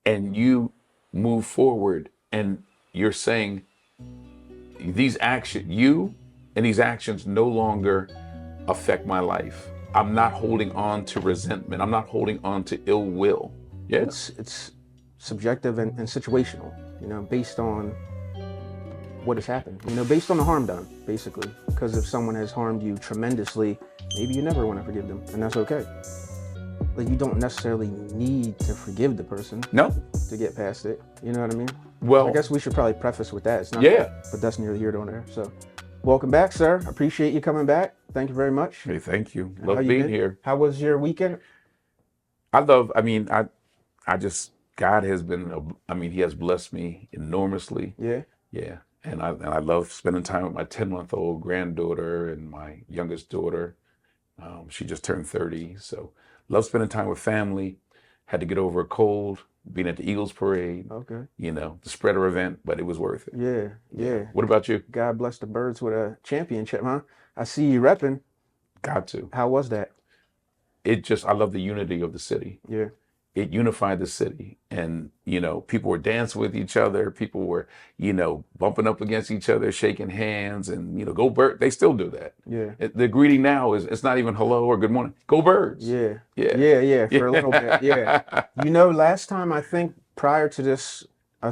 and you move forward and you're saying these actions no longer affect my life. I'm not holding on to resentment. I'm not holding on to ill will. Yeah. It's subjective and situational, based on what has happened, based on the harm done, basically. Because if someone has harmed you tremendously, maybe you never want to forgive them, and that's okay. Like, you don't necessarily need to forgive the person No. to get past it. You know what I mean? Well, I guess we should probably preface with that. It's not, yeah. but that's neither here nor there. So, welcome back, sir. Appreciate you coming back. Thank you very much. Hey, thank you. How Love you being been? here. How was your weekend? God has been, he has blessed me enormously. Yeah. Yeah. And I love spending time with my 10-month-old granddaughter and my youngest daughter. She just turned 30. So love spending time with family. Had to get over a cold, being at the Eagles parade. Okay. The spreader event, but it was worth it. Yeah. What about you? God bless the birds with a championship, huh? I see you repping. Got to. How was that? I love the unity of the city. Yeah. It unified the city, and people were dancing with each other. People were bumping up against each other, shaking hands, and go bird. They still do that. Yeah. The greeting now is, it's not even hello or good morning. Go birds. Yeah. Yeah. For a little bit. Yeah. Last time, I think prior to us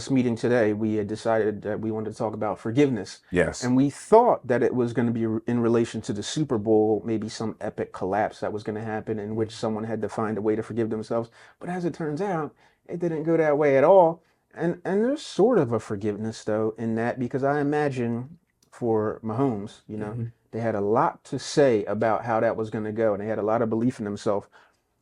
meeting today, we had decided that we wanted to talk about forgiveness. Yes. And we thought that it was going to be in relation to the Super Bowl, maybe some epic collapse that was going to happen in which someone had to find a way to forgive themselves. But as it turns out, it didn't go that way at all. And there's sort of a forgiveness, though, in that, because I imagine for Mahomes, they had a lot to say about how that was going to go, and they had a lot of belief in themselves.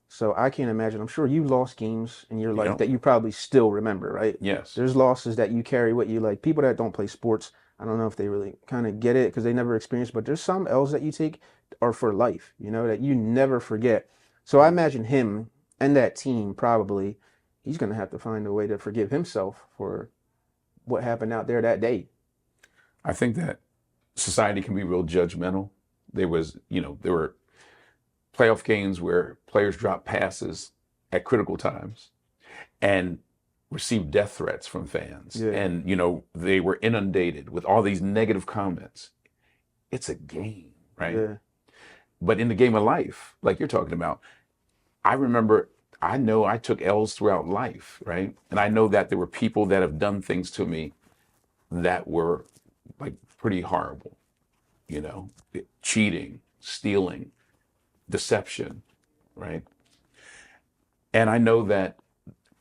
So I can't imagine. I'm sure you lost games in your life that you probably still remember, right? Yes. There's losses that you carry with you. Like, people that don't play sports, I don't know if they really kind of get it because they never experienced, but there's some L's that you take are for life, that you never forget. So I imagine him and that team, probably, he's going to have to find a way to forgive himself for what happened out there that day. I think that society can be real judgmental. There were playoff games where players dropped passes at critical times and received death threats from fans. Yeah. And, they were inundated with all these negative comments. It's a game, right? Yeah. But in the game of life, like you're talking about, I know I took L's throughout life, right? And I know that there were people that have done things to me that were like pretty horrible, cheating, stealing, deception, right? And I know that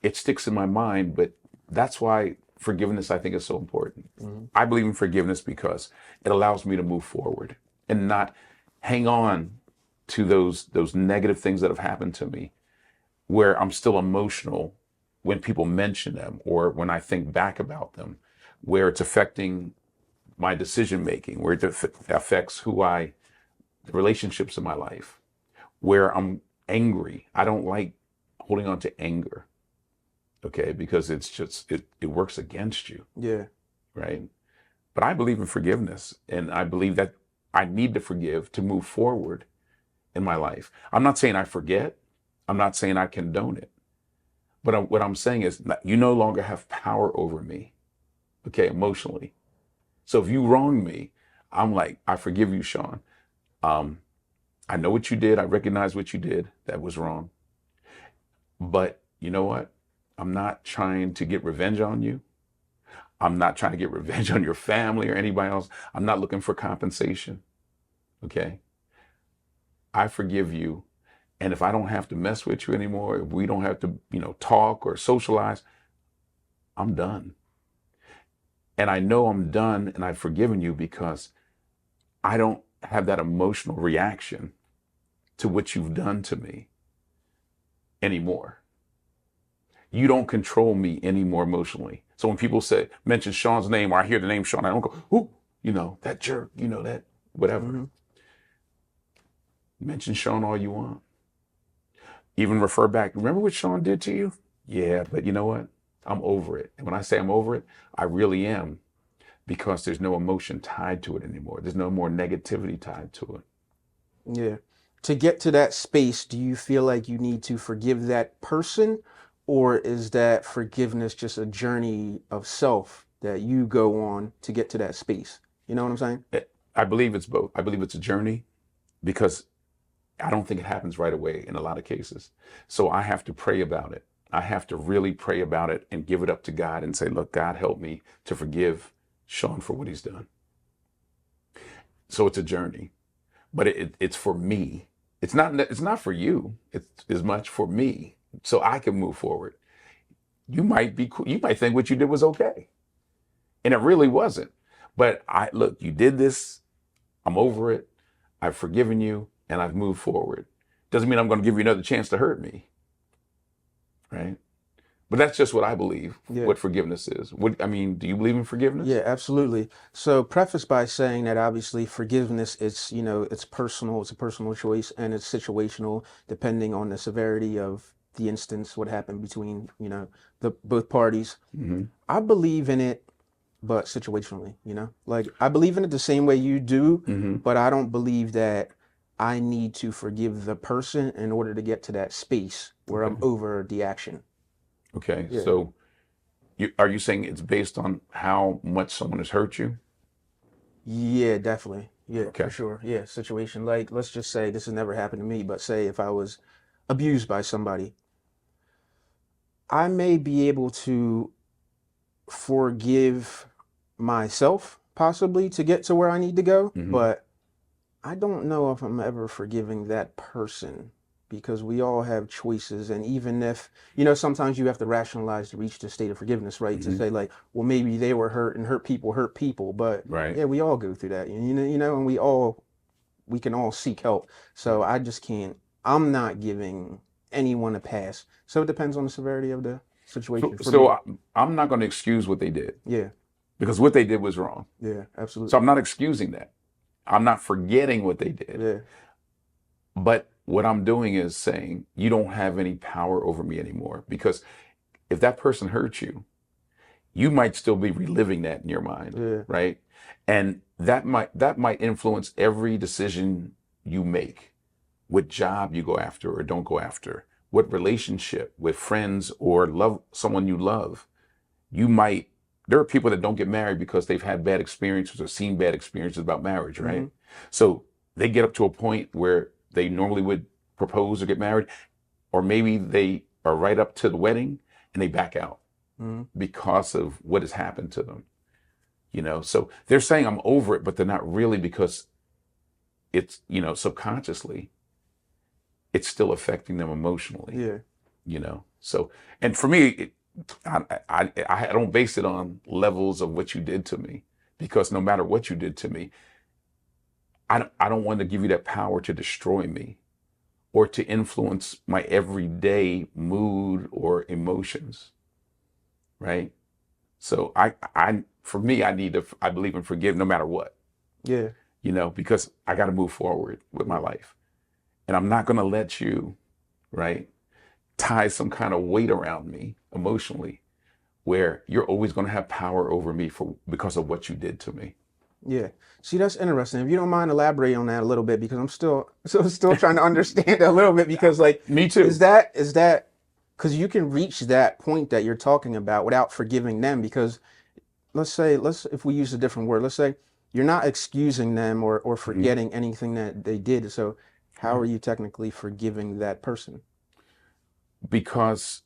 it sticks in my mind, but that's why forgiveness, I think, is so important. Mm-hmm. I believe in forgiveness because it allows me to move forward and not hang on to those negative things that have happened to me, where I'm still emotional when people mention them or when I think back about them, where it's affecting my decision making, where it affects the relationships in my life, where I'm angry. I don't like holding on to anger, okay? Because it's just, it works against you. Yeah. Right? But I believe in forgiveness, and I believe that I need to forgive to move forward in my life. I'm not saying I forget. I'm not saying I condone it. But what I'm saying is you no longer have power over me, okay, emotionally. So if you wrong me, I'm like, I forgive you, Sean. I know what you did. I recognize what you did. That was wrong. But you know what? I'm not trying to get revenge on you. I'm not trying to get revenge on your family or anybody else. I'm not looking for compensation. Okay? I forgive you. And if I don't have to mess with you anymore, if we don't have to, talk or socialize, I'm done. And I know I'm done and I've forgiven you because I don't have that emotional reaction to what you've done to me anymore. You don't control me anymore emotionally. So when people mention Sean's name, or I hear the name Sean, I don't go, ooh, that jerk, that whatever. Mm-hmm. Mention Sean all you want. Even refer back. Remember what Sean did to you? Yeah, but you know what? I'm over it. And when I say I'm over it, I really am, because there's no emotion tied to it anymore. There's no more negativity tied to it. Yeah. To get to that space, do you feel like you need to forgive that person, Or is that forgiveness just a journey of self that you go on to get to that space? You know what I'm saying? I believe it's both. I believe it's a journey because I don't think it happens right away in a lot of cases. So I have to pray about it. I have to really pray about it and give it up to God and say, look, God, help me to forgive Sean for what he's done. So it's a journey, but it's for me. It's not for you. It's as much for me so I can move forward. You might be cool. You might think what you did was okay. And it really wasn't. But look, you did this. I'm over it. I've forgiven you and I've moved forward. Doesn't mean I'm going to give you another chance to hurt me. Right? But that's just what I believe, Yeah. what forgiveness is. Do you believe in forgiveness? Yeah, absolutely. So preface by saying that obviously forgiveness is, it's personal, it's a personal choice, and it's situational depending on the severity of the instance, what happened between, the both parties. Mm-hmm. I believe in it, but situationally, like I believe in it the same way you do, Mm-hmm. but I don't believe that I need to forgive the person in order to get to that space where I'm Okay. over the action. Okay. Yeah. So are you saying it's based on how much someone has hurt you? Yeah, definitely. Yeah, for Okay. sure. Yeah, situation. Like, let's just say this has never happened to me, but say if I was abused by somebody, I may be able to forgive myself possibly to get to where I need to go, Mm-hmm. but I don't know if I'm ever forgiving that person because we all have choices. And even if, sometimes you have to rationalize to reach the state of forgiveness, right? To Mm-hmm. say like, well, maybe they were hurt and hurt people. But Right. yeah, we all go through that, and we can all seek help. So I just can't, I'm not giving anyone a pass. So it depends on the severity of the situation for me. I'm not going to excuse what they did Yeah, because what they did was wrong. yeah, So absolutely. I'm not excusing that. I'm not forgetting what they did. Yeah, But what I'm doing is saying, you don't have any power over me anymore. Because if that person hurt you, you might still be reliving that in your mind, yeah, right? And that might influence every decision you make, what job you go after or don't go after, what relationship with friends or love someone you love. There are people that don't get married because they've had bad experiences or seen bad experiences about marriage, right? mm-hmm, So they get up to a point where they normally would propose or get married, or maybe they are right up to the wedding and they back out mm-hmm. because of what has happened to them. So they're saying I'm over it, but they're not really, because it's, subconsciously, it's still affecting them emotionally, Yeah, So, and for me, I don't base it on levels of what you did to me, because no matter what you did to me, I don't want to give you that power to destroy me or to influence my everyday mood or emotions, right? So for me, I believe in forgive no matter what, yeah, because I got to move forward with my life, and I'm not going to let you, right, tie some kind of weight around me emotionally, where you're always going to have power over me because of what you did to me. yeah. See, that's interesting. If you don't mind elaborating on that a little bit, because I'm still trying to understand a little bit, because like, Me is too. that because you can reach that point that you're talking about without forgiving them? Because if we use a different word, let's say you're not excusing them or Mhm. forgetting anything that they did. So how are Right. you technically forgiving that person? Because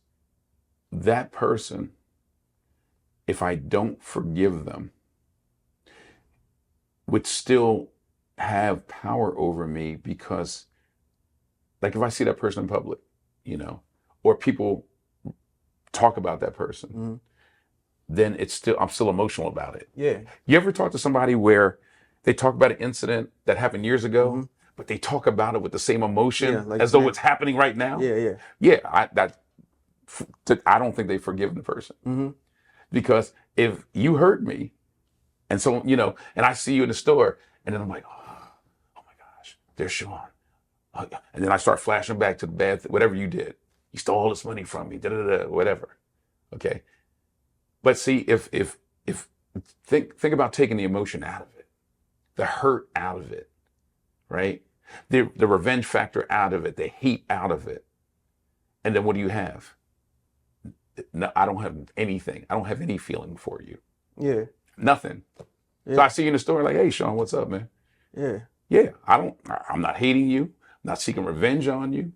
that person, if I don't forgive them, would still have power over me, because, like, if I see that person in public, or people talk about that person, Mm-hmm. then I'm still emotional about it. Yeah. You ever talk to somebody where they talk about an incident that happened years Mm-hmm. ago, but they talk about it with the same Yeah, emotion like as it's though now. it's happening right now? Yeah, yeah. Yeah, I don't think they've forgiven the person, Mm-hmm. because if you hurt me, and so and I see you in the store, and then I'm like, oh my gosh, there's Sean, and then I start flashing back to the bad, whatever you did. You stole all this money from me, da da da, whatever. Okay, but see, if think about taking the emotion out of it, the hurt out of it, right? The revenge factor out of it, the hate out of it, and then what do you have? No, I don't have anything. I don't have any feeling for you. Yeah. Nothing. So Yeah. I see you in the store like, hey, Sean, what's up, man? Yeah. Yeah, I'm not hating you. I'm not seeking revenge on you.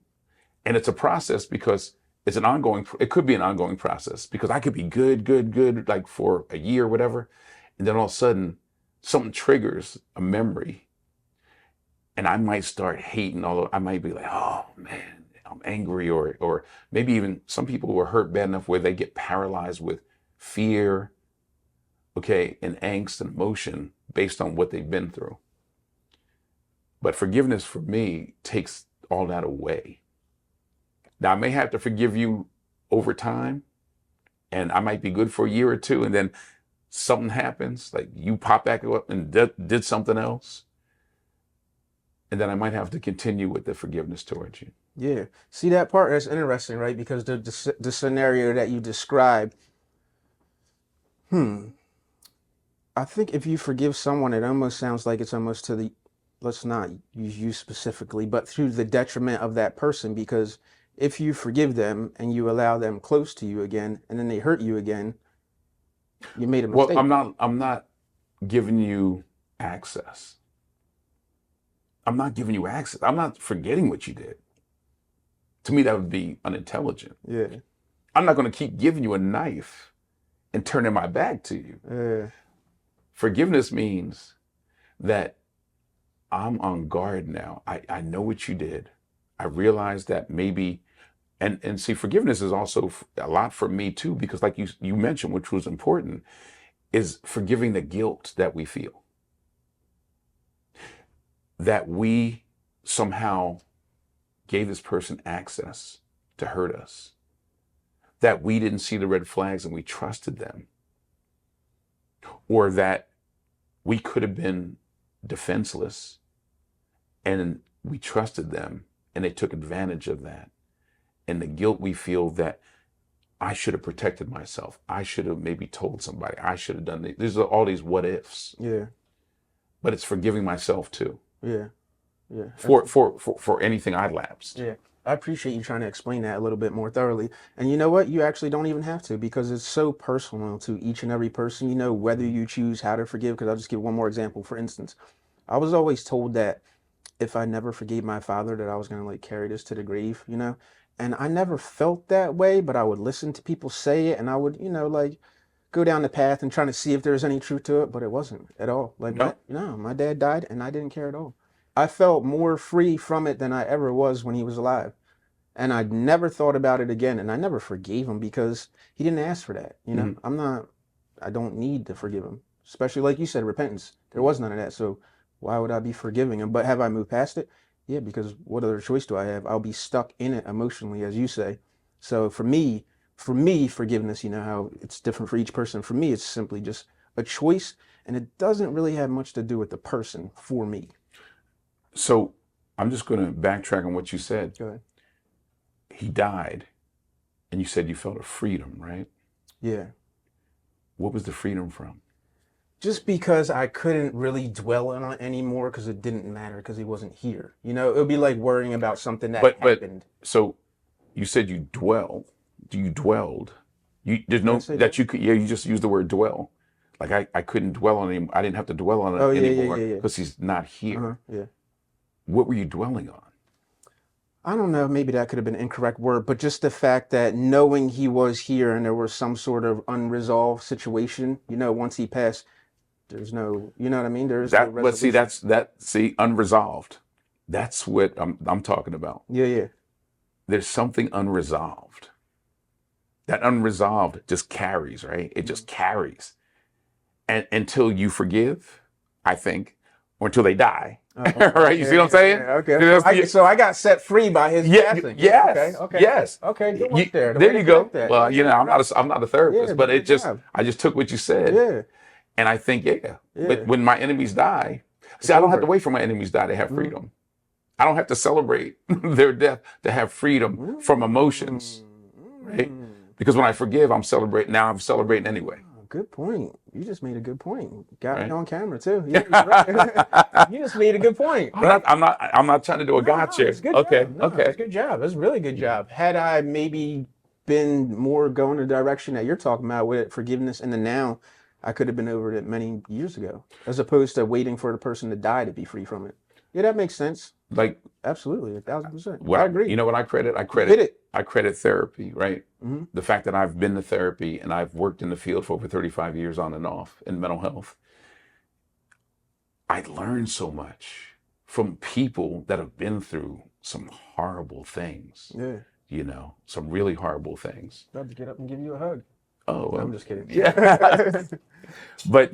And it's a process because it could be an ongoing process because I could be good, like for a year or whatever. And then all of a sudden something triggers a memory and I might start hating, although I might be like, oh man, I'm angry, or maybe even some people who are hurt bad enough where they get paralyzed with fear, okay, and angst and emotion based on what they've been through. But forgiveness for me takes all that away. Now I may have to forgive you over time, and I might be good for a year or two, and then something happens, like you pop back up and did something else, and then I might have to continue with the forgiveness towards you. Yeah. See that part? That's interesting, right? Because the scenario that you described, I think if you forgive someone, it almost sounds like it's almost to the, let's not use you specifically, but through the detriment of that person. Because if you forgive them and you allow them close to you again, and then they hurt you again, you made a Well, mistake. I'm not giving you access. I'm not giving you access. I'm not forgetting what you did. To me, that would be unintelligent. Yeah. I'm not going to keep giving you a knife and turning my back to you. Yeah. Forgiveness means that I'm on guard now. I know what you did. I realize that maybe, and see, forgiveness is also a lot for me too, because like you mentioned, which was important, is forgiving the guilt that we feel. That we somehow gave this person access to hurt us. That we didn't see the red flags and we trusted them. Or that we could have been defenseless and we trusted them and they took advantage of that. And the guilt we feel that I should have protected myself. I should have maybe told somebody. I should have done this. These are all these what ifs. Yeah. But it's forgiving myself too. Yeah. Yeah. For anything I lapsed. Yeah. I appreciate you trying to explain that a little bit more thoroughly. And you know what? You actually don't even have to, because it's so personal to each and every person, whether you choose how to forgive. Because I'll just give one more example. For instance, I was always told that if I never forgave my father, that I was going to like carry this to the grave, And I never felt that way, but I would listen to people say it, and I would, like go down the path and trying to see if there's any truth to it, but it wasn't at all. Like, No. my dad died and I didn't care at all. I felt more free from it than I ever was when he was alive. And I never thought about it again. And I never forgave him because he didn't ask for that. I don't need to forgive him, especially like you said, repentance. There was none of that. So why would I be forgiving him? But have I moved past it? Yeah, because what other choice do I have? I'll be stuck in it emotionally, as you say. So for me, forgiveness, how it's different for each person. For me, it's simply just a choice, and it doesn't really have much to do with the person for me. So I'm just going to backtrack on what you said. Go ahead. He died, and you said you felt a freedom, right? Yeah. What was the freedom from? Just because I couldn't really dwell on it anymore because it didn't matter because he wasn't here. It would be like worrying about something that happened. So you said you dwelled. You dwelled. There's no that that? you could. Yeah, you just used the word dwell. Like I couldn't dwell on him. I didn't have to dwell on it anymore because he's not here. Yeah. What were you dwelling on? I don't know. Maybe that could have been an incorrect word, but just the fact that knowing he was here and there was some sort of unresolved situation. Once he passed, there's no. You know what I mean? There's no resolution. But see, unresolved. That's what I'm talking about. Yeah. There's something unresolved. That unresolved just carries, right? It just carries. And until you forgive, I think, or until they die. Right? You see what I'm saying? Okay. So I got set free by his passing. Yes. Okay. Yes. Okay. Good work there. There you go. Well, I'm not a therapist, but job. I just took what you said. Yeah. And I think, but when my enemies die, I don't have to wait for my enemies to die to have freedom. I don't have to celebrate their death to have freedom from emotions, right? Because when I forgive, I'm celebrating. Now I'm celebrating anyway. Good point. You just made a good point. Got it on camera too. Yeah, right. You just made a good point. Right? I'm not trying to do a gotcha. It's good Okay. job. It's a good job. It's a really good job. Had I maybe been more going the direction that you're talking about with forgiveness in the now, I could have been over it many years ago, as opposed to waiting for the person to die to be free from it. Yeah, that makes sense. Like Absolutely, 1,000%. I agree. you know what I credit? You hit it. I credit therapy, right? Hmm. The fact that I've been to therapy and I've worked in the field for over 35 years on and off in mental health. I learned so much from people that have been through some horrible things, Yeah. some really horrible things. About to get up and give you a hug. Oh, No, well, I'm just kidding. yeah. But,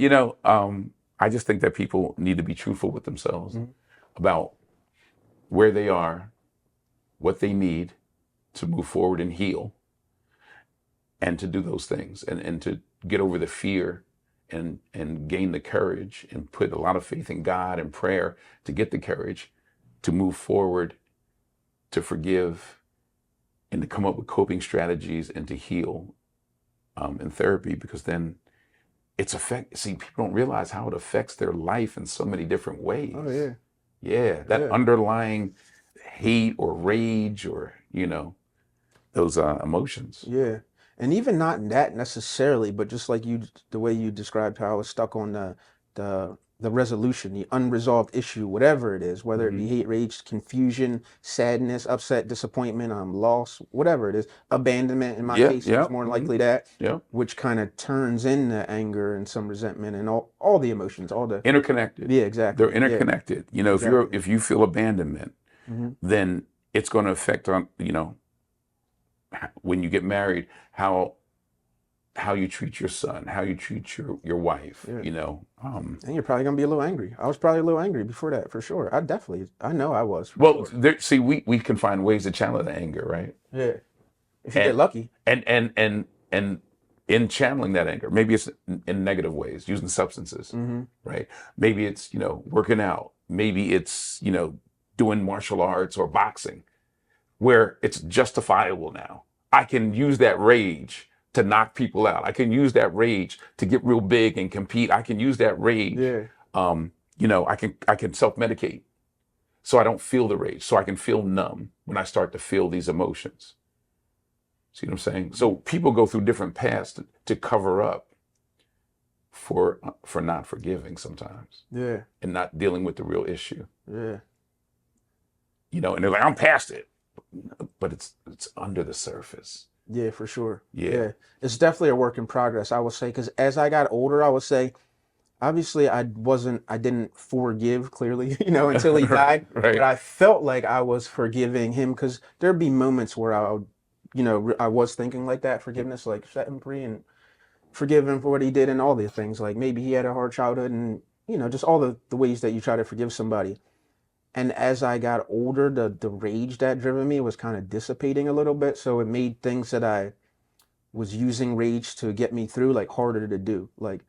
I just think that people need to be truthful with themselves about where they are, what they need to move forward and heal, and to do those things and to get over the fear and gain the courage and put a lot of faith in God and prayer to get the courage to move forward, to forgive, and to come up with coping strategies and to heal in therapy, because then people don't realize how it affects their life in so many different ways. Oh, yeah. Yeah, that Yeah. underlying hate or rage or, those emotions. Yeah. And even not that necessarily, but just like the way you described how I was stuck on the resolution, the unresolved issue, whatever it is, whether it be hate, rage, confusion, sadness, upset, disappointment, loss, whatever it is, abandonment. In my Yeah, case, it yeah, was more likely that, yeah. which kind of turns into anger and some resentment and all the emotions, all the Interconnected. yeah, exactly. They're interconnected. Exactly. If you feel abandonment, Hmm. then it's going to affect on, when you get married, how you treat your son, how you treat your wife, Yeah. Um, And you're probably gonna be a little angry. I was probably a little angry before that, for sure. I know I was. For well, sure. see, we can find ways to channel the anger, right? Yeah. If you get And lucky. and in channeling that anger, maybe it's in negative ways, using substances, Hmm. right? Maybe it's, working out. Maybe it's, doing martial arts or boxing, where it's justifiable now. I can use that rage to knock people out. I can use that rage to get real big and compete. I can use that rage. Yeah. I can self-medicate so I don't feel the rage, so I can feel numb when I start to feel these emotions. See what I'm saying? So people go through different paths to cover up for not forgiving sometimes Yeah. and not dealing with the real issue. Yeah. And they're like, I'm past it, but it's under the surface. Yeah, for sure. Yeah. It's definitely a work in progress, I would say, because as I got older, I would say, obviously I didn't forgive clearly, until he died. Right. But I felt like I was forgiving him because there'd be moments where I would, I was thinking like that, forgiveness, like set him free and forgive him for what he did and all these things. Like maybe he had a hard childhood and, just all the ways that you try to forgive somebody. And as I got older, the rage that driven me was kind of dissipating a little bit. So it made things that I was using rage to get me through like harder to do. Like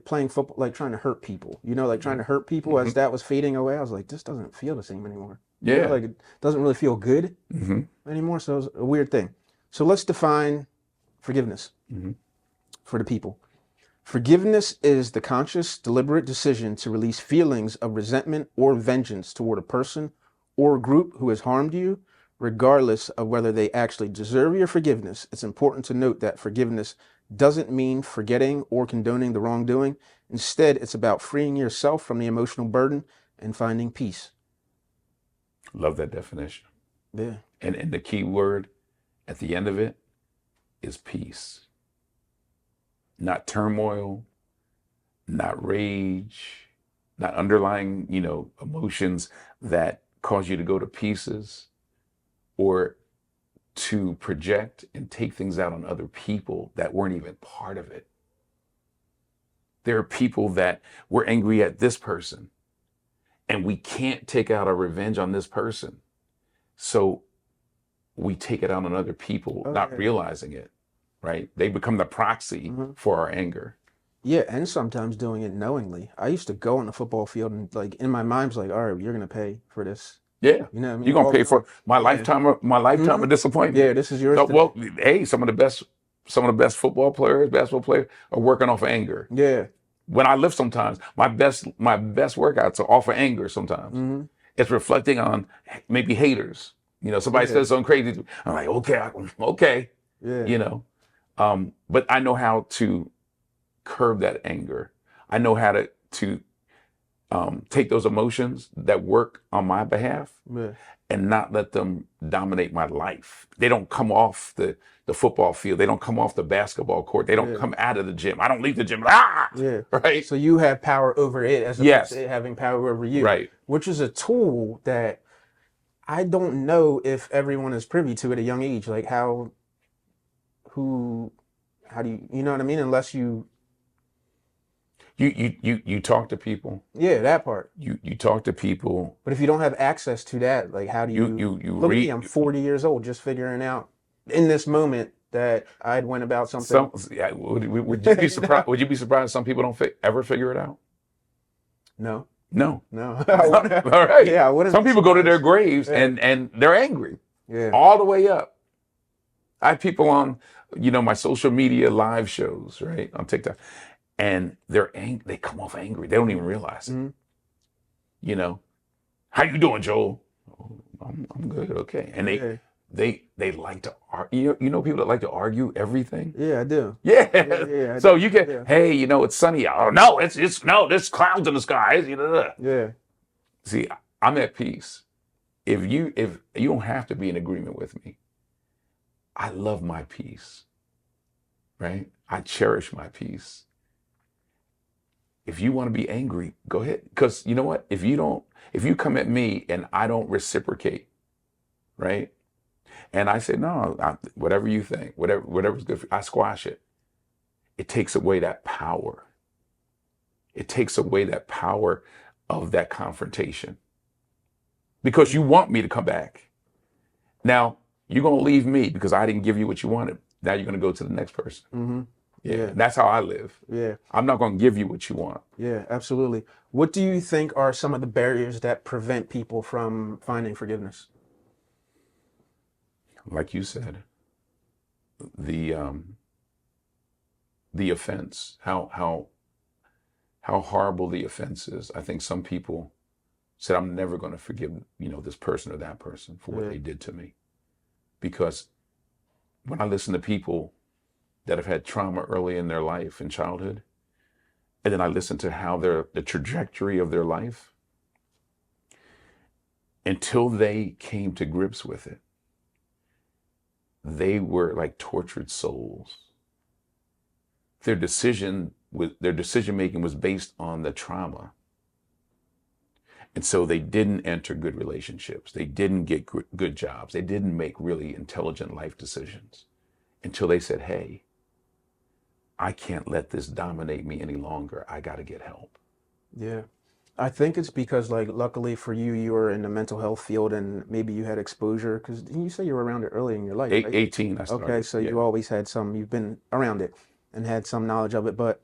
playing football, like trying to hurt people, like trying to hurt people. As that was fading away, I was like, this doesn't feel the same anymore. Yeah. Like it doesn't really feel good anymore. So it was a weird thing. So let's define forgiveness for the people. Forgiveness is the conscious, deliberate decision to release feelings of resentment or vengeance toward a person or group who has harmed you, regardless of whether they actually deserve your forgiveness. It's important to note that forgiveness doesn't mean forgetting or condoning the wrongdoing. Instead, it's about freeing yourself from the emotional burden and finding peace. Love that definition. Yeah. And the key word at the end of it is peace. Not turmoil, not rage, not underlying, emotions that cause you to go to pieces or to project and take things out on other people that weren't even part of it. There are people that we're angry at this person and we can't take out our revenge on this person. So we take it out on other people, not realizing it, right? They become the proxy for our anger. Yeah, and sometimes doing it knowingly. I used to go on the football field and like in my mind, I was like, all right, you're going to pay for this. Yeah. You know what I mean? You're going to pay for my lifetime of disappointment. Yeah, this is yours. So, well, hey, some of the best basketball players are working off anger. Yeah. When I lift sometimes, my best workouts are off of anger sometimes. It's reflecting on maybe haters, Somebody Yeah. says something crazy to me, I'm like, okay, Yeah. you know. But I know how to curb that anger. I know how to take those emotions that work on my behalf Yeah. and not let them dominate my life. They don't come off the football field. They don't come off the basketball court. They don't Yeah. come out of the gym. I don't leave the gym. Yeah. Right? So you have power over it as opposed to Yes. it having power over you, Right. which is a tool that I don't know if everyone is privy to at a young age. Like who, how do you know what I mean? Unless you, You talk to people. yeah, that part. You talk to people. But if you don't have access to that, like how do you You look at me? read I'm 40 years old, just figuring out in this moment that I'd went about something. yeah, would you be surprised? Would you be surprised some people don't ever figure it out? No, No. no. All right. Yeah, I wouldn't Some be people go to their surprised. graves Yeah. and they're angry Yeah. all the way up. I have people on, my social media live shows, right, on TikTok, and they come off angry. They don't even realize it. Mm-hmm. How you doing, Joel? Oh, I'm good, okay. And Yeah. they like to argue. You know people that like to argue everything. Yeah, I do. Yeah. Yeah, So you can, yeah. hey, it's sunny out. Oh, no, it's no, there's clouds in the sky. Yeah. See, I'm at peace. If you don't have to be in agreement with me, I love my peace, right? I cherish my peace. If you want to be angry, go ahead. Because you know what? If you come at me and I don't reciprocate, right? And I say, no, whatever you think, whatever's good for you, I squash it. It takes away that power. It takes away that power of that confrontation. Because you want me to come back. Now, you're going to leave me because I didn't give you what you wanted. Now you're going to go to the next person. Mm-hmm. Yeah. That's how I live. Yeah. I'm not going to give you what you want. Yeah, absolutely. What do you think are some of the barriers that prevent people from finding forgiveness? Like you said, the offense, how horrible the offense is. I think some people said, I'm never going to forgive, this person or that person for what they did to me. Because when I listen to people that have had trauma early in their life, in childhood, and then I listen to how the trajectory of their life, until they came to grips with it, they were like tortured souls. Their decision making was based on the trauma. And so they didn't enter good relationships. They didn't get good jobs. They didn't make really intelligent life decisions until they said, hey, I can't let this dominate me any longer. I got to get help. Yeah. I think it's because, like, luckily for you, you were in the mental health field and maybe you had exposure because you say you were around it early in your life, right? 18, I started. Okay, so you always had you've been around it and had some knowledge of it, but.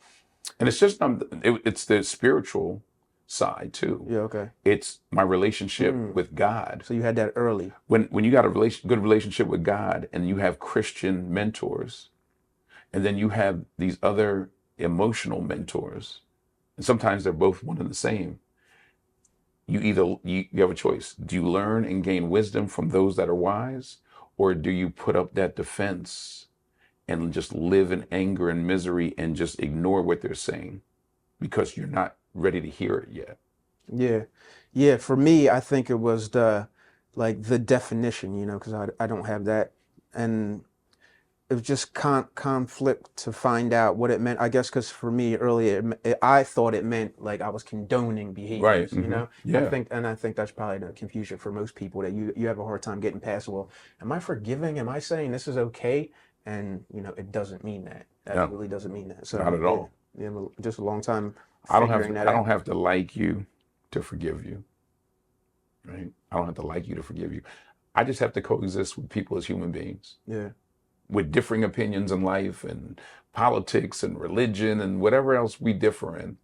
And it's just, it's the spiritual side too. Yeah, okay. It's my relationship with God. So you had that early. When you got a good relationship with God and you have Christian mentors, and then you have these other emotional mentors, and sometimes they're both one and the same. You have a choice. Do you learn and gain wisdom from those that are wise, or do you put up that defense and just live in anger and misery and just ignore what they're saying because you're not ready to hear it yet? Yeah. Yeah, for me, I think it was the definition, because I don't have that. And it was just conflict to find out what it meant. I guess because for me earlier, I thought it meant like I was condoning behaviors, Right. Yeah. I think that's probably the confusion for most people, that you have a hard time getting past, well, am I forgiving? Am I saying this is okay? And it doesn't mean that. That really doesn't mean that. So not at all. Yeah, just a long time I don't figuring that out. don't have to like you to forgive you. Right? I don't have to like you to forgive you. I just have to coexist with people as human beings. Yeah. With differing opinions in life and politics and religion and whatever else we differ in.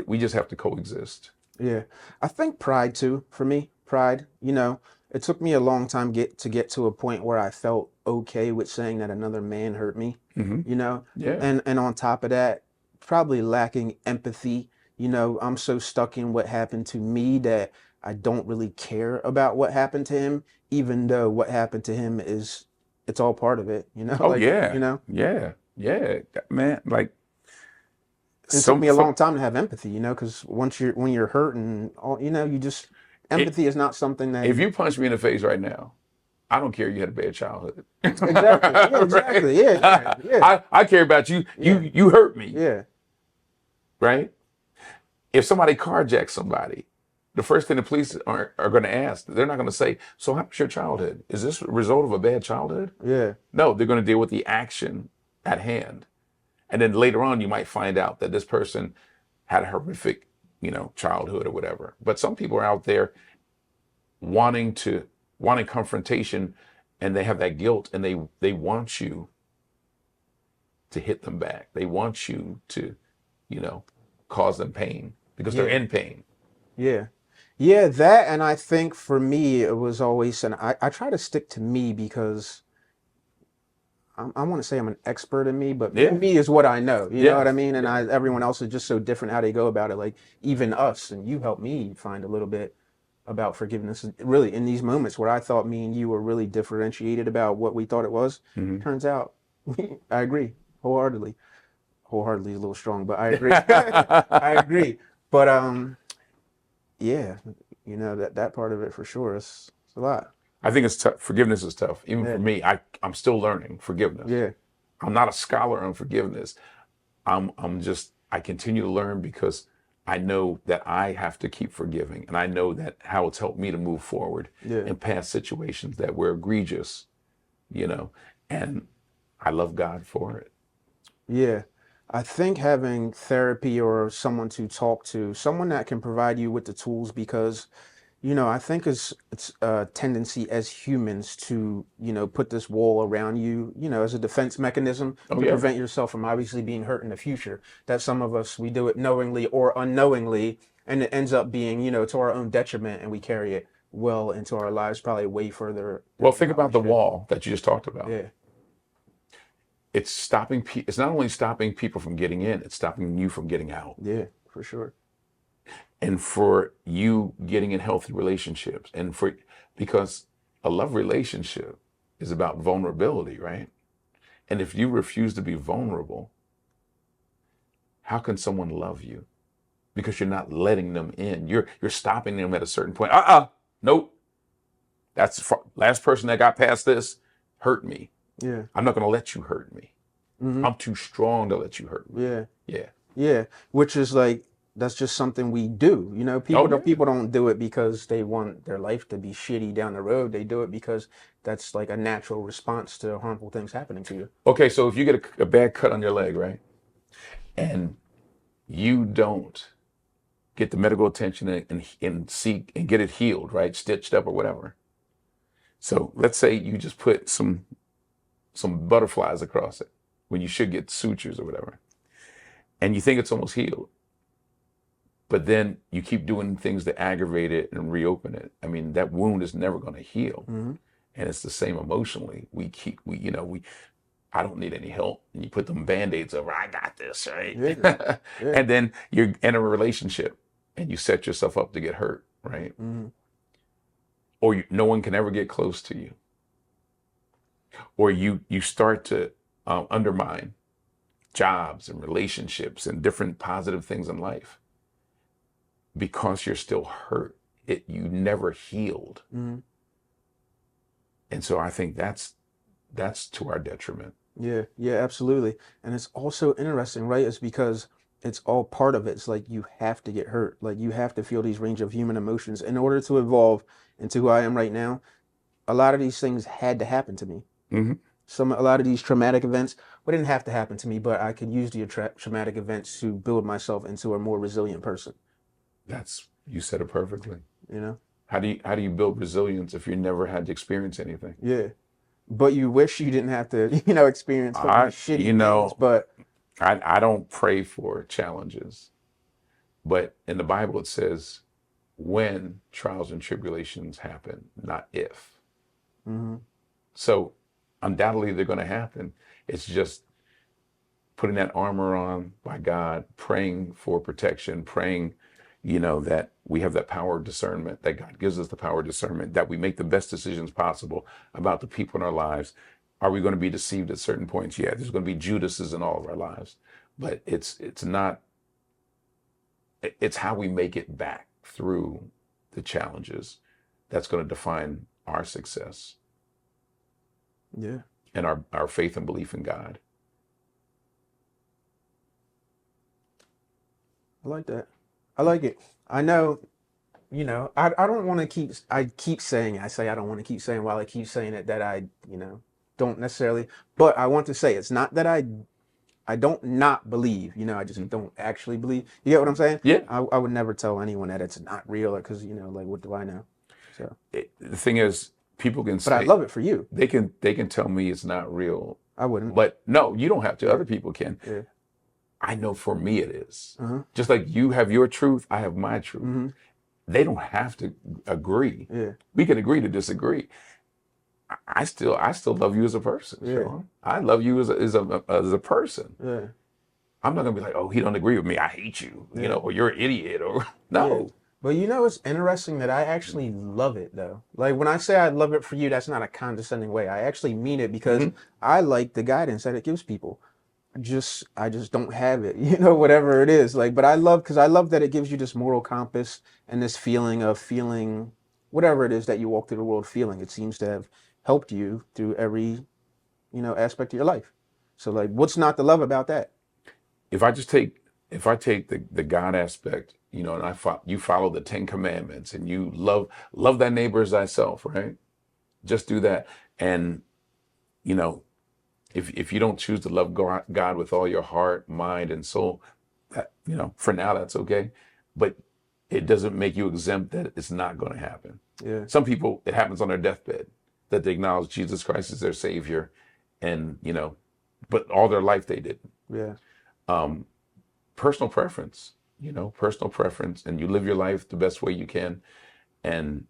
We just have to coexist. Yeah. I think pride too, for me. Pride, it took me a long time to get to a point where I felt okay with saying that another man hurt me, Yeah. And on top of that, probably lacking empathy. I'm so stuck in what happened to me that I don't really care about what happened to him, even though what happened to him it's all part of it, Oh like, yeah, yeah, yeah, man. Like it took some, me a long time to have empathy, because when you're hurt and all, you just, it, empathy is not something that if you, you punch me in the face right now, I don't care you had a bad childhood. exactly, yeah, Right? exactly, yeah, yeah, yeah, I care about you. yeah, You hurt me, yeah, right? If somebody carjacks somebody, the first thing the police are going to ask, they're not going to say, "So how was your childhood? Is this a result of a bad childhood?" yeah, No, they're going to deal with the action at hand. And then later on, you might find out that this person had a horrific, childhood or whatever. But some people are out there wanting to wanting confrontation, and they have that guilt, and they want you to hit them back. They want you to, you know, cause them pain because they're yeah, in pain. yeah. Yeah, that, and I think for me it was always, and I try to stick to me because I want to say I'm an expert in me, but Yeah. me is what I know. You know what I Yes. mean? And Yeah. everyone else is just so different how they go about it. Like even us, and you helped me find a little bit about forgiveness. Really, in these moments where I thought me and you were really differentiated about what we thought it was, Hmm. turns out I agree wholeheartedly. Wholeheartedly is a little strong, but I agree. I agree. But yeah, that part of it for sure is it's a lot. I think it's tough. Forgiveness is tough. Even for Yeah, me, I'm still learning forgiveness. yeah, I'm not a scholar on forgiveness. I continue to learn because I know that I have to keep forgiving, and I know that how it's helped me to move forward yeah. in past situations that were egregious, you know, and I love God for it. Yeah. I think having therapy or someone to talk to, someone that can provide you with the tools because, I think it's a tendency as humans to, put this wall around you, as a defense mechanism Oh to yeah. prevent yourself from obviously being hurt in the future. That some of us we do it knowingly or unknowingly, and it ends up being, to our own detriment, and we carry it well into our lives, probably way further Well, than we think probably about the should. wall that you just talked about. Yeah. It's stopping. It's not only stopping people from getting in; it's stopping you from getting out, Yeah, for sure. and for you getting in healthy relationships, and for because a love relationship is about vulnerability, right? And if you refuse to be vulnerable, how can someone love you? Because you're not letting them in. You're stopping them at a certain point. Nope. Last person that got past this hurt me. Yeah. I'm not going to let you hurt me. Hmm. I'm too strong to let you hurt me. Yeah. Yeah. Yeah, which is like that's just something we do. Oh yeah. People don't do it because they want their life to be shitty down the road. They do it because that's like a natural response to harmful things happening to you. Okay, so if you get a bad cut on your leg, right, and you don't get the medical attention and seek and get it healed, right, stitched up or whatever. So let's say you just put some butterflies across it when you should get sutures or whatever, and you think it's almost healed, but then you keep doing things to aggravate it and reopen it. I mean, that wound is never going to heal, Hmm. and it's the same emotionally. We I don't need any help. And you put them band-aids over, I got this, right? Yeah, yeah. And then you're in a relationship and you set yourself up to get hurt, right? Hmm. Or no one can ever get close to you. Or you start to undermine jobs and relationships and different positive things in life because you're still hurt. You never healed. Hmm. And so I think that's to our detriment. Yeah, yeah, absolutely. And it's also interesting, right? It's because it's all part of it. It's like you have to get hurt. Like you have to feel these range of human emotions in order to evolve into who I am right now. A lot of these things had to happen to me. Hmm. A lot of these traumatic events, well, didn't have to happen to me, but I could use the traumatic events to build myself into a more resilient person. You said it perfectly. You know? How do you build resilience if you never had to experience anything? Yeah. But you wish you didn't have to, experience fucking I shitty you things. know But I don't pray for challenges, but in the Bible it says when trials and tribulations happen, not if. hmm, So undoubtedly they're going to happen. It's just putting that armor on by God, praying for protection, praying, that we have that power of discernment, that God gives us the power of discernment, that we make the best decisions possible about the people in our lives. Are we going to be deceived at certain points? Yeah, there's going to be Judases in all of our lives, but it's not, it's how we make it back through the challenges that's going to define our success. Yeah. And our faith and belief in God. I like that. I like it. I know, I don't want to I keep saying, I say I don't want to keep saying while I keep saying it that I, don't necessarily, but I want to say it's not that I don't not believe, I just don't actually believe. You get what I'm saying? Yeah. I would never tell anyone that it's not real because, like, what do I know? So The thing is, people can say, but I love it for you. They can tell me it's not real. I wouldn't. But no, you don't have to. Other people can. Yeah. I know for me it is. Just like you have your truth, I have my truth. They don't have to agree. Yeah. We can agree to disagree. I still love you as a person. Yeah. Sean. I love you as a person. Yeah. I'm not gonna be like, oh, he don't agree with me, I hate you, Yeah. Or you're an idiot, or no. Yeah. But it's interesting that I actually love it though. Like when I say I love it for you, that's not a condescending way. I actually mean it because I like the guidance that it gives people. I just don't have it, whatever it is. Like, but I love that it gives you this moral compass and this feeling of feeling whatever it is that you walk through the world feeling. It seems to have helped you through every, aspect of your life. So like, what's not to love about that? If I take the God aspect, and you follow the 10 commandments and you love thy neighbor as thyself, right? Just do that. And, if you don't choose to love God with all your heart, mind, and soul, that, for now, that's okay. But it doesn't make you exempt that it's not going to happen. Yeah. Some people, it happens on their deathbed, that they acknowledge Jesus Christ as their savior. And, but all their life they didn't. Yeah. Personal preference, and you live your life the best way you can. And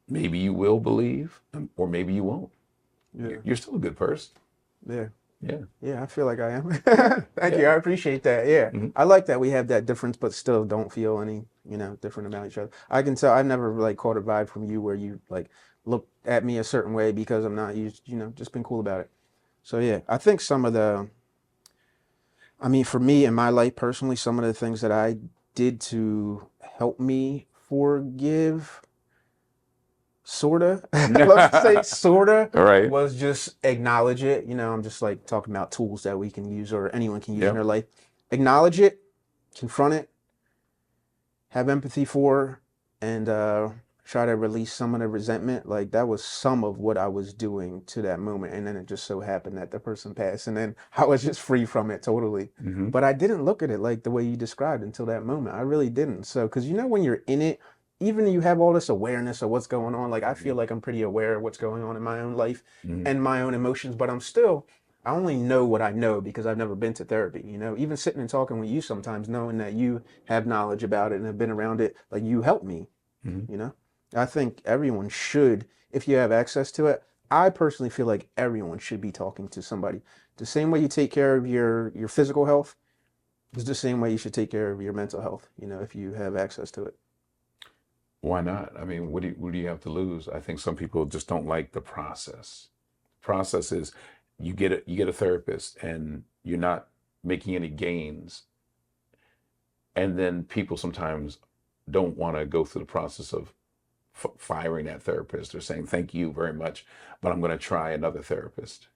maybe you will believe, or maybe you won't. Yeah. You're still a good person. Yeah. Yeah. Yeah, I feel like I am. Thank you. I appreciate that. Yeah. I like that we have that difference, but still don't feel any, different about each other. I can tell I've never like caught a vibe from you where you like look at me a certain way because I'm not used, just been cool about it. So yeah, I think for me in my life personally, some of the things that I did to help me forgive sorta, let's say sorta, Right. was just acknowledge it. I'm just like talking about tools that we can use or anyone can use in their life. Acknowledge it, confront it, have empathy for, and try to release some of the resentment. Like that was some of what I was doing to that moment. And then it just so happened that the person passed and then I was just free from it totally. But I didn't look at it like the way you described until that moment. I really didn't. So, cause when you're in it, even you have all this awareness of what's going on, like I feel like I'm pretty aware of what's going on in my own life and my own emotions, but I only know what I know because I've never been to therapy, even sitting and talking with you sometimes, knowing that you have knowledge about it and have been around it, like you help me, I think everyone should, if you have access to it. I personally feel like everyone should be talking to somebody. The same way you take care of your physical health is the same way you should take care of your mental health, if you have access to it. Why not? I mean, what do you have to lose? I think some people just don't like the process. Process is you get a therapist and you're not making any gains. And then people sometimes don't want to go through the process of firing that therapist or saying, thank you very much, but I'm going to try another therapist.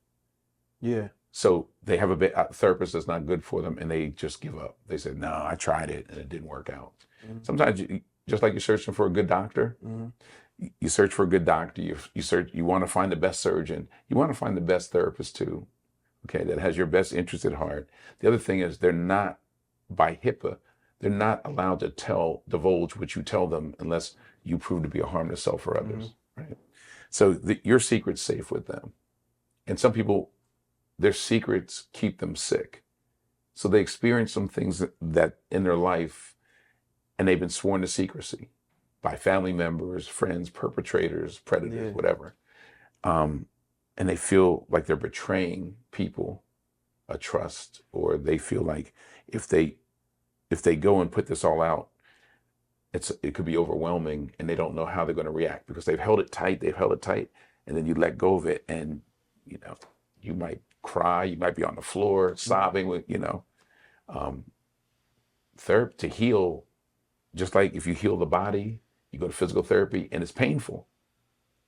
Yeah. So they have a therapist that's not good for them and they just give up. They said, no, I tried it and it didn't work out. Sometimes just like you're searching for a good doctor, you search for a good doctor, you want to find the best surgeon, you want to find the best therapist too, okay, that has your best interest at heart. The other thing is they're not, by HIPAA, they're not allowed to divulge what you tell them unless you prove to be a harm to self or others, right? So your secret's safe with them. And some people, their secrets keep them sick. So they experience some things that in their life, and they've been sworn to secrecy by family members, friends, perpetrators, predators, whatever. And they feel like they're betraying people, a trust, or they feel like if they go and put this all out, it could be overwhelming, and they don't know how they're going to react because they've held it tight. They've held it tight, and then you let go of it, and you know, you might cry. You might be on the floor sobbing with, therapy to heal. Just like if you heal the body, you go to physical therapy, and it's painful.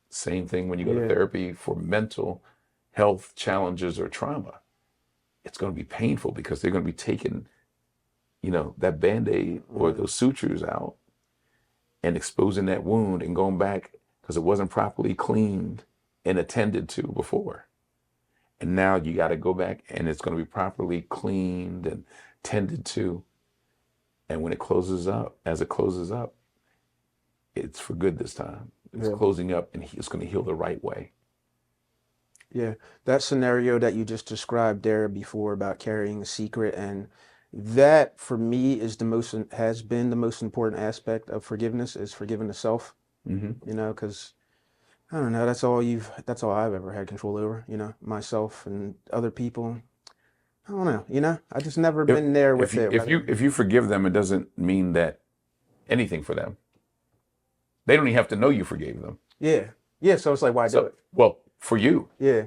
Same thing when you go to Yeah. therapy for mental health challenges or trauma. It's going to be painful because they're going to be taking, that Band-Aid or those sutures out and exposing that wound and going back because it wasn't properly cleaned and attended to before. And now you got to go back and it's going to be properly cleaned and tended to. And when it closes up, as it closes up, it's for good this time. It's Yeah. closing up and it's going to heal the right way. Yeah, that scenario that you just described there before about carrying a secret, and that for me is has been the most important aspect of forgiveness, is forgiving the self, Mm-hmm. because I don't know, that's all I've ever had control over, myself and other people. I don't know, I just never If been there if with you it, if you whether, if you forgive them, it doesn't mean that anything for them. They don't even have to know you forgave them. yeah, yeah, so it's like, why do So, it? well, for you Yeah.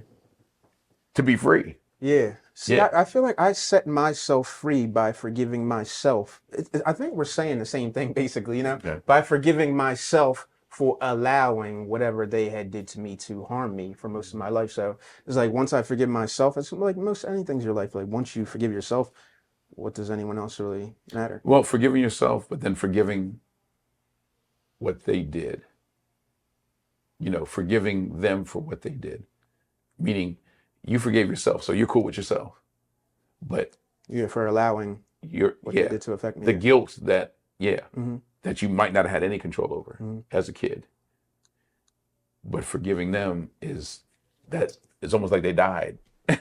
to be free. Yeah. See, Yeah. I feel like I set myself free by forgiving myself. I think we're saying the same thing basically, Okay. by forgiving myself for allowing whatever they had did to me to harm me for most of my life. So it's like once I forgive myself, it's like most anything's your life. Like once you forgive yourself, what does anyone else really matter? Well, forgiving yourself, but then forgiving what they did. Forgiving them for what they did. Meaning, you forgave yourself, so you're cool with yourself. But Yeah, for allowing what they yeah, did to affect me. the guilt that Hmm. that you might not have had any control over Hmm. as a kid. But forgiving them is almost like they died.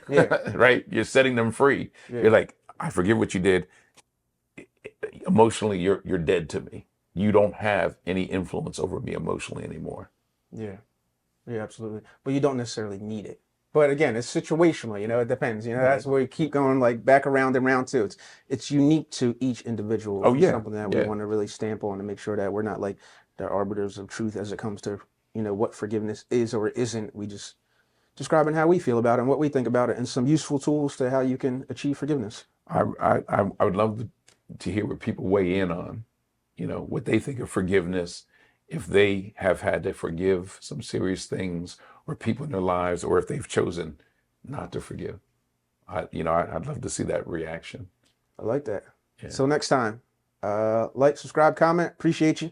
Yeah, Right? You're setting them free. yeah, You're like, I forgive what you did. Emotionally, you're dead to me. You don't have any influence over me emotionally anymore. yeah. Yeah, absolutely. But you don't necessarily need it. But again, it's situational, it depends. Right. That's where we keep going like back around and round too. It's unique to each individual Oh and yeah. something that we Yeah. want to really stamp on to make sure that we're not like the arbiters of truth as it comes to, what forgiveness is or isn't. We just describing how we feel about it and what we think about it and some useful tools to how you can achieve forgiveness. I would love to hear what people weigh in on, what they think of forgiveness, if they have had to forgive some serious things or people in their lives, or if they've chosen not to forgive. I'd love to see that reaction. I like that. Yeah. So next time, like, subscribe, comment. Appreciate you.